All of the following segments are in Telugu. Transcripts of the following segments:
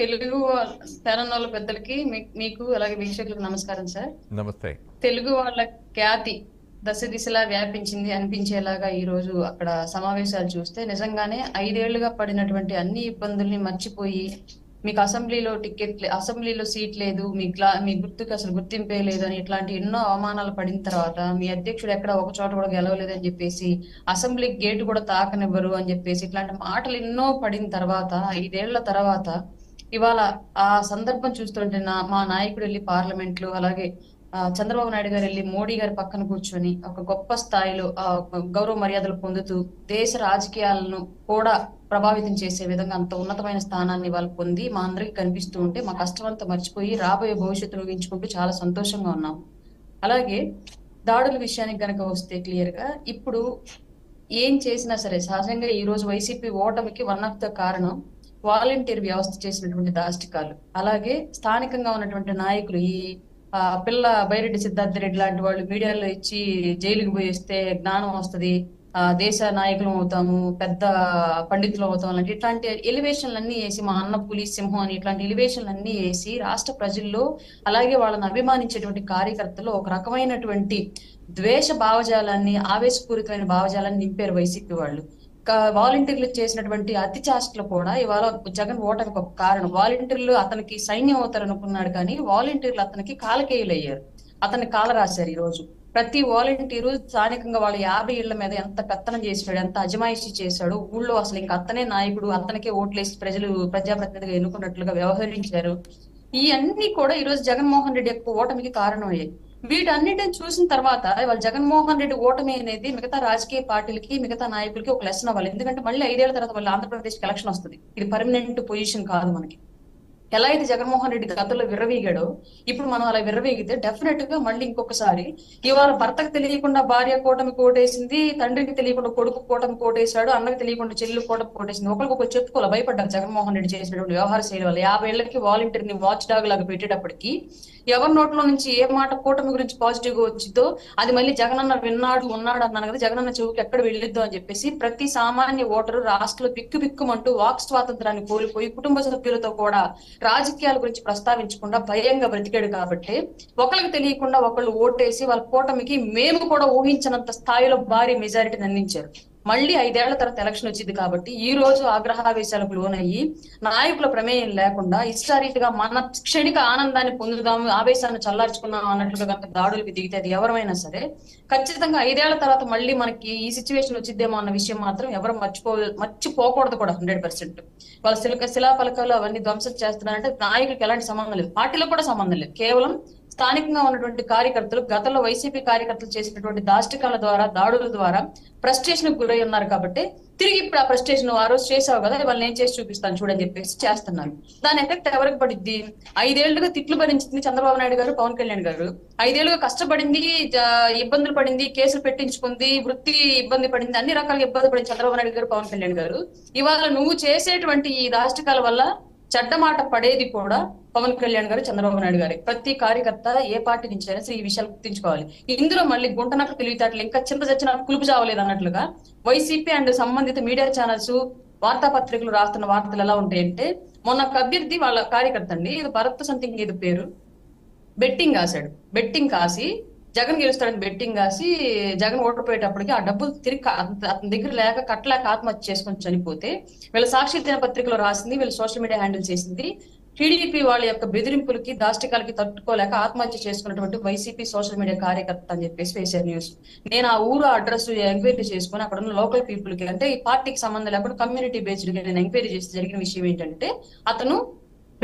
తెలుగు తెలంగాణ పెద్దలకి మీకు అలాగే వీక్షకులకు నమస్కారం సార్. నమస్తే. తెలుగు వాళ్ళ ఖ్యాతి దశ దిశలా వ్యాపించింది అనిపించేలాగా ఈ రోజు అక్కడ సమావేశాలు చూస్తే నిజంగానే 5 ఏళ్లుగా పడినటువంటి అన్ని ఇబ్బందుల్ని మర్చిపోయి మీకు అసెంబ్లీలో సీట్ లేదు, మీ గుర్తుకు అసలు గుర్తింపే లేదు అని ఇట్లాంటి ఎన్నో అవమానాలు పడిన తర్వాత మీ అధ్యక్షుడు ఎక్కడ ఒక చోట కూడా గెలవలేదని చెప్పేసి అసెంబ్లీ గేటు కూడా తాకనివ్వరు అని చెప్పేసి ఇట్లాంటి మాటలు ఎన్నో పడిన తర్వాత 5 ఏళ్ల తర్వాత ఇవాళ ఆ సందర్భం చూస్తుంటే మా నాయకుడు వెళ్ళి పార్లమెంట్ లో అలాగే చంద్రబాబు నాయుడు గారు వెళ్ళి మోడీ గారి పక్కన కూర్చొని ఒక గొప్ప స్థాయిలో గౌరవ మర్యాదలు పొందుతూ దేశ రాజకీయాలను కూడా ప్రభావితం చేసే విధంగా అంత ఉన్నతమైన స్థానాన్ని వాళ్ళు పొంది మా అందరికి కనిపిస్తూ ఉంటే మా కష్టం అంతా మర్చిపోయి రాబోయే భవిష్యత్తును ఊహించుకుంటూ చాలా సంతోషంగా ఉన్నాం. అలాగే దాడుల విషయానికి గనక వస్తే క్లియర్ గా ఇప్పుడు ఏం చేసినా సరే సహజంగా ఈ రోజు వైసీపీ ఓటమికి వన్ ఆఫ్ ద కారణం వాలంటీర్ వ్యవస్థ చేసినటువంటి దాష్టికాలు. అలాగే స్థానికంగా ఉన్నటువంటి నాయకులు ఈ పిల్ల బైరెడ్డి సిద్ధార్థ రెడ్డి లాంటి వాళ్ళు మీడియాలో ఇచ్చి జైలుకి పోయిస్తే జ్ఞానం వస్తుంది, దేశ నాయకులం అవుతాము, పెద్ద పండితులు అవుతాం అలాంటి ఇట్లాంటి ఎలివేషన్లు అన్ని వేసి మా అన్న పులి సింహం అని ఇట్లాంటి ఎలివేషన్లు అన్ని వేసి రాష్ట్ర ప్రజల్లో అలాగే వాళ్ళని అభిమానించేటువంటి కార్యకర్తలు ఒక రకమైనటువంటి ద్వేష భావజాలాన్ని ఆవేశపూరితమైన భావజాలాన్ని నింపారు వైసీపీ వాళ్ళు. వాలంటీర్లు చేసినటువంటి అతి చేష్టలు కూడా ఇవాళ జగన్ ఓటమికి ఒక కారణం. వాలంటీర్లు అతనికి సైన్యం అవుతారు అనుకున్నాడు కానీ వాలంటీర్లు అతనికి కాలకేయులు అయ్యారు, అతన్ని కాల రాశారు. ఈ రోజు ప్రతి వాలంటీరు స్థానికంగా వాళ్ళ 50 ఇళ్ల మీద ఎంత పెత్తనం చేసాడు, ఎంత అజమాయిషీ చేశాడు, ఊళ్ళో అసలు ఇంకా అతనే నాయకుడు, అతనికే ఓట్లేసి ప్రజలు ప్రజాప్రతినిధిగా ఎన్నుకున్నట్లుగా వ్యవహరించారు. ఈ అన్ని కూడా ఈ రోజు జగన్మోహన్ రెడ్డి యొక్క ఓటమికి కారణం అయ్యాయి. వీటన్నిటిని చూసిన తర్వాత ఇవాళ జగన్మోహన్ రెడ్డి ఓటమి అనేది మిగతా రాజకీయ పార్టీలకి మిగతా నాయకులకి ఒక లెసన్ అవ్వాలి. ఎందుకంటే మళ్ళీ 5 ఏళ్ల తర్వాత మళ్ళీ ఆంధ్రప్రదేశ్ ఎలక్షన్ వస్తుంది. ఇది పర్మనెంట్ పొజిషన్ కాదు మనకి. ఎలా అయితే జగన్మోహన్ రెడ్డి గతంలో విర్రవీగాడో ఇప్పుడు మనం అలా విర్రవీగితే డెఫినెట్ గా మళ్ళీ ఇంకొకసారి ఇవాళ భర్తకు తెలియకుండా భార్య కూటమి కోటేసింది, తండ్రికి తెలియకుండా కొడుకు కూటమి కోటేశాడు, అన్నకి తెలియకుండా చెల్లి కూటమి కోటేసింది. ఒకరికొకరు చెప్పుకోవాలి, భయపడ్డారు జగన్మోహన్ రెడ్డి చేసినటువంటి వ్యవహార శైలి వల్ల. 50 ఏళ్లకి వాలంటీర్ని వాచ్ డాగ్ లాగా పెట్టేటప్పటికి ఎవరి నోట్లో నుంచి ఏ మాట కూటమి గురించి పాజిటివ్ గా వచ్చిందో అది మళ్ళీ జగనన్న ఉన్నాడు అన్నాను కదా, జగనన్న చెవుకి ఎక్కడ వెళ్ళిద్దో అని చెప్పేసి ప్రతి సామాన్య ఓటరు రాష్ట్రంలో బిక్కుమంటూ వాక్ స్వాతంత్రాన్ని కోల్పోయి కుటుంబ సభ్యులతో కూడా రాజకీయాల గురించి ప్రస్తావించకుండా భయంగా బ్రతికాడు. కాబట్టి ఒకరికి తెలియకుండా ఒకళ్ళు ఓటేసి వాళ్ళ కూటమికి మేము కూడా ఊహించినంత స్థాయిలో భారీ మెజారిటీని అందించారు. మళ్ళీ 5 ఏళ్ల తర్వాత ఎలక్షన్ వచ్చింది కాబట్టి ఈ రోజు ఆగ్రహావేశాలకు లోనయ్యి నాయకుల ప్రమేయం లేకుండా ఇష్టారీతిగా మన క్షణిక ఆనందాన్ని పొందుదాము, ఆవేశాన్ని చల్లార్చుకుందాం అన్నట్లుగా కనుక దాడులకు దిగితే అది ఎవరైనా సరే ఖచ్చితంగా 5 ఏళ్ల తర్వాత మళ్ళీ మనకి ఈ సిచ్యువేషన్ వచ్చిద్దేమో అన్న విషయం మాత్రం ఎవరు మర్చిపోకూడదు కూడా 100%. వాళ్ళ శిలాఫలకాలు అవన్నీ ధ్వంసం చేస్తున్నారంటే నాయకులకు ఎలాంటి సంబంధం లేదు, పార్టీలో కూడా సంబంధం లేదు. కేవలం స్థానికంగా ఉన్నటువంటి కార్యకర్తలు గతంలో వైసీపీ కార్యకర్తలు చేసినటువంటి దాష్టికాల ద్వారా దాడుల ద్వారా ఫ్రస్ట్రేషన్ కు గురై ఉన్నారు. కాబట్టి తిరిగి ఇప్పుడు ఆ ఫ్రస్ట్రేషన్ ఆ రోజు చేసావు కదా ఇవాళ నేను చేసి చూపిస్తాను చూడని చెప్పేసి చేస్తున్నారు. దాని ఎఫెక్ట్ ఎవరికి పడిద్ది? 5 ఏళ్లుగా తిట్లు భరించింది చంద్రబాబు నాయుడు గారు, పవన్ కళ్యాణ్ గారు. 5 ఏళ్లుగా కష్టపడింది, ఇబ్బందులు పడింది, కేసులు పెట్టించుకుంది, వృత్తి ఇబ్బంది పడింది, అన్ని రకాలుగా ఇబ్బంది పడింది చంద్రబాబు నాయుడు గారు, పవన్ కళ్యాణ్ గారు. ఇవాళ నువ్వు చేసేటువంటి ఈ దాష్టికాల వల్ల చెడ్డ మాట పడేది కూడా పవన్ కళ్యాణ్ గారు, చంద్రబాబు నాయుడు గారు. ప్రతి కార్యకర్త ఏ పార్టీ నుంచి అయినా సరే ఈ విషయాలు గుర్తించుకోవాలి. ఇందులో మళ్ళీ గుంటనక్క తెలివితేటలు ఇంకా చింత చచ్చిన కులుపు చావలేదు అన్నట్లుగా వైసీపీ అండ్ సంబంధిత మీడియా ఛానల్స్ వార్తాపత్రికలు రాస్తున్న వార్తలు ఎలా ఉంటాయంటే, మొన్న ఒక అభ్యర్థి వాళ్ళ కార్యకర్త అండి, ఇది భరత్ సంథింగ్ ఏదో పేరు, బెట్టింగ్ కాశాడు. బెట్టింగ్ కాసి జగన్ గెలుస్తాడని బెట్టింగ్ కాసి జగన్ ఓడిపోయేటప్పటికి ఆ డబ్బులు తిరిగి అతని దగ్గర కట్టలేక ఆత్మహత్య చేసుకొని చనిపోతే వీళ్ళ సాక్షి దినపత్రికలో రాసింది, వీళ్ళ సోషల్ మీడియా హ్యాండిల్ చేసింది. టీడీపీ వాళ్ళ యొక్క బెదిరింపులకి దాష్టికాలకి తట్టుకోలేక ఆత్మహత్య చేసుకున్నటువంటి వైసీపీ సోషల్ మీడియా కార్యకర్త అని చెప్పేసి వేశారు న్యూస్. నేను ఆ ఊరు అడ్రస్ ఎంక్వైరీ చేసుకుని అక్కడ ఉన్న లోకల్ పీపుల్ కి, అంటే ఈ పార్టీకి సంబంధం లేకుండా కమ్యూనిటీ బేస్డ్ గా నేను ఎంక్వైరీ చేసి జరిగిన విషయం ఏంటంటే అతను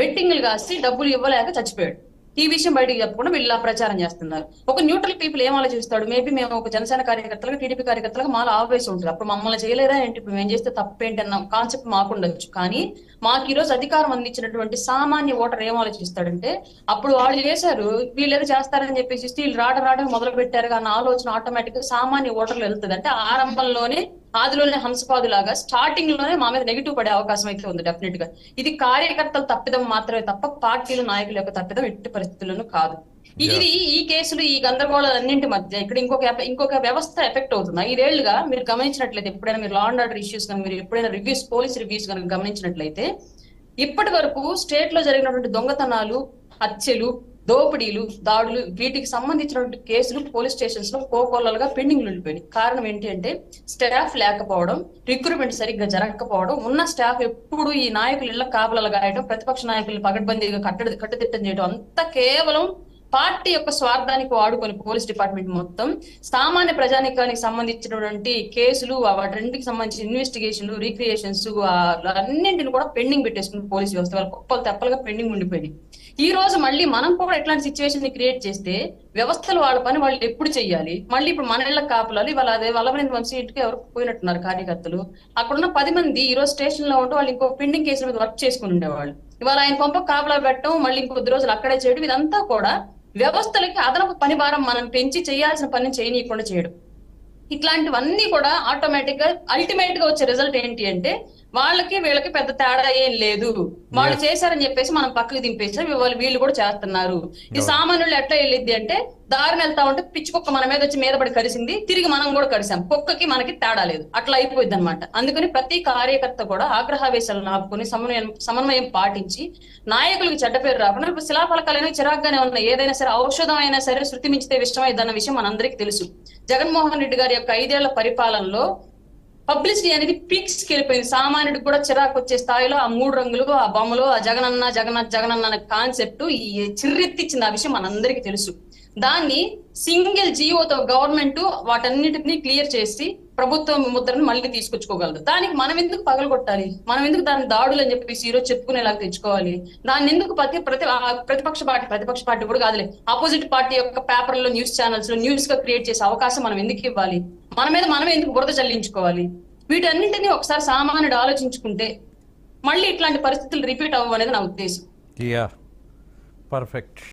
బెట్టింగ్లు కాసి డబ్బులు ఇవ్వలేక చచ్చిపోయాడు. ఈ విషయం బయటకు చెప్పకుండా వీళ్ళు ప్రచారం చేస్తున్నారు. ఒక న్యూట్రల్ పీపుల్ ఏం ఆలోచిస్తాడు, మేబీ మేము ఒక జనసేన కార్యకర్తలకు టీడీపీ కార్యకర్తలకు మాలో ఆవేశం ఉంటుంది, అప్పుడు మమ్మల్ని చేయలేదా ఏంటి, ఇప్పుడు మేము చేస్తే తప్పేంటి అన్న కాన్సెప్ట్ మాకుండొచ్చు. కానీ మాకు ఈ రోజు అధికారం అందించినటువంటి సామాన్య ఓటర్ ఏం ఆలోచిస్తాడంటే అప్పుడు వాళ్ళు చేశారు వీళ్ళు ఏదో చేస్తారని చెప్పేసి వీళ్ళు రావడం మొదలు పెట్టారు అన్న ఆలోచన ఆటోమేటిక్ గా సామాన్య ఓటర్లు వెళ్తుంది. అంటే ఆరంభంలోనే ఆదిలోనే హంసపాదు లాగా స్టార్టింగ్ లోనే మా మీద నెగిటివ్ పడే అవకాశం అయితే ఉంది డెఫినెట్ గా. ఇది కార్యకర్తల తప్పిదం మాత్రమే తప్ప పార్టీలు నాయకుల యొక్క తప్పిదం ఎట్టి పరిస్థితుల్లోనూ కాదు. ఇది ఈ కేసులు ఈ గందరగోళం అన్నింటి మధ్య ఇక్కడ ఇంకొక వ్యవస్థ ఎఫెక్ట్ అవుతుంది. 5 ఏళ్లుగా మీరు గమనించినట్లయితే ఎప్పుడైనా మీరు లా అండ్ ఆర్డర్ ఇష్యూస్ కానీ మీరు ఎప్పుడైనా పోలీస్ రివ్యూస్ కనుక గమనించినట్లయితే ఇప్పటి వరకు స్టేట్ లో జరిగినటువంటి దొంగతనాలు, హత్యలు, దోపిడీలు, దాడులు వీటికి సంబంధించినటువంటి కేసులు పోలీస్ స్టేషన్స్ లో కోకొల్లలుగా పెండింగ్ ఉండిపోయినాయి. కారణం ఏంటి అంటే స్టాఫ్ లేకపోవడం, రిక్రూట్మెంట్ సరిగ్గా జరగకపోవడం, ఉన్న స్టాఫ్ ఎప్పుడు ఈ నాయకులు ఇళ్ల కాపలాలు గాయడం, ప్రతిపక్ష నాయకులు పగడ్బందీగా కట్టుదిట్టం చేయడం అంతా కేవలం పార్టీ యొక్క స్వార్థానికి వాడుకొని పోలీస్ డిపార్ట్మెంట్ మొత్తం సామాన్య ప్రజానికానికి సంబంధించినటువంటి కేసులు, వాటికి సంబంధించిన ఇన్వెస్టిగేషన్లు, రీక్రియేషన్స్ అన్నింటిని కూడా పెండింగ్ పెట్టేసుకుని పోలీస్ వ్యవస్థ వాళ్ళ కుప్పలు తెప్పలుగా పెండింగ్ ఉండిపోయింది. ఈ రోజు మళ్ళీ మనం కూడా ఇట్లాంటి సిచ్యువేషన్ ని క్రియేట్ చేస్తే వ్యవస్థలు వాళ్ళ పని వాళ్ళు ఎప్పుడు చెయ్యాలి? మళ్ళీ ఇప్పుడు మన ఇళ్ల కాపులాలు ఇవాళ అదే వల్లభనేని వంశీ ఇంటికి ఎవరు పోయినట్టున్నారు కార్యకర్తలు. అక్కడున్న 10 మంది ఈ రోజు స్టేషన్ లో ఉంటూ వాళ్ళు ఇంకో పెండింగ్ కేసుల మీద వర్క్ చేసుకుని ఉండేవాళ్ళు. ఇవాళ ఆయన పంప కాపలా పెట్టడం, మళ్ళీ ఇంకొద్ది రోజులు అక్కడే చేయడం, ఇదంతా కూడా వ్యవస్థలకి అదనపు పని భారం మనం పెంచి చేయాల్సిన పని చేయనీయకుండా చేయడం. ఇట్లాంటివన్నీ కూడా ఆటోమేటిక్ గా అల్టిమేట్ గా వచ్చే రిజల్ట్ ఏంటి అంటే వాళ్ళకి వీళ్ళకి పెద్ద తేడా ఏం లేదు, వాళ్ళు చేశారని చెప్పేసి మనం పక్కకి దింపేసి వీళ్ళు కూడా చేస్తున్నారు. ఈ సామాన్యులు ఎట్లా వెళ్ళిద్ది అంటే దారిని వెళ్తా ఉంటే పిచ్చి కుక్క మన మీద వచ్చి మీద పడి కరిసింది, తిరిగి మనం కూడా కరిసాం, కుక్కకి మనకి తేడా లేదు, అట్లా అయిపోయింది అనమాట. అందుకని ప్రతి కార్యకర్త కూడా ఆగ్రహావేశాలను ఆపుకొని సమన్వయం పాటించి నాయకులకి చెడ్డ పేరు రాకుండా ఇప్పుడు శిలాఫలకాలైనా చిరాగ్గానే ఉన్నాయి, ఏదైనా సరే ఔషధం అయినా సరే శృతి మించితే విషయమైందన్న విషయం మనందరికీ తెలుసు. జగన్మోహన్ రెడ్డి గారి యొక్క 5 ఏళ్ల పరిపాలనలో పబ్లిసిటీ అనేది పీక్స్ కి వెళ్ళిపోయింది. సామాన్యుడికి కూడా చిరాకు వచ్చే స్థాయిలో ఆ 3 రంగులు, ఆ బొమ్మలు, ఆ జగనన్న జగనన్న అనే కాన్సెప్ట్ ఈ చిర్రెత్తిచ్చింది. ఆ విషయం మనందరికీ తెలుసు. దాన్ని సింగిల్ జీవోతో గవర్నమెంట్ వాటన్నిటిని క్లియర్ చేసి ప్రభుత్వం ముద్రను మళ్ళీ తీసుకొచ్చుకోగలదు. దానికి మనం ఎందుకు పగలగొట్టాలి? మనం ఎందుకు దాని దాడులు అని చెప్పేసి ఈరోజు చెప్పుకునేలాగా తెచ్చుకోవాలి? దాన్ని ఎందుకు ప్రతిపక్ష పార్టీ కూడా కాదులే, ఆపోజిట్ పార్టీ యొక్క పేపర్లో, న్యూస్ ఛానల్స్ లో న్యూస్ గా క్రియేట్ చేసే అవకాశం మనం ఎందుకు ఇవ్వాలి? మన మీద మనమే ఎందుకు బురద చల్లించుకోవాలి? వీటన్నింటినీ ఒకసారి సామాన్యుడు ఆలోచించుకుంటే మళ్ళీ ఇట్లాంటి పరిస్థితులు రిపీట్ అవ్వనేది నా ఉద్దేశం. పర్ఫెక్ట్.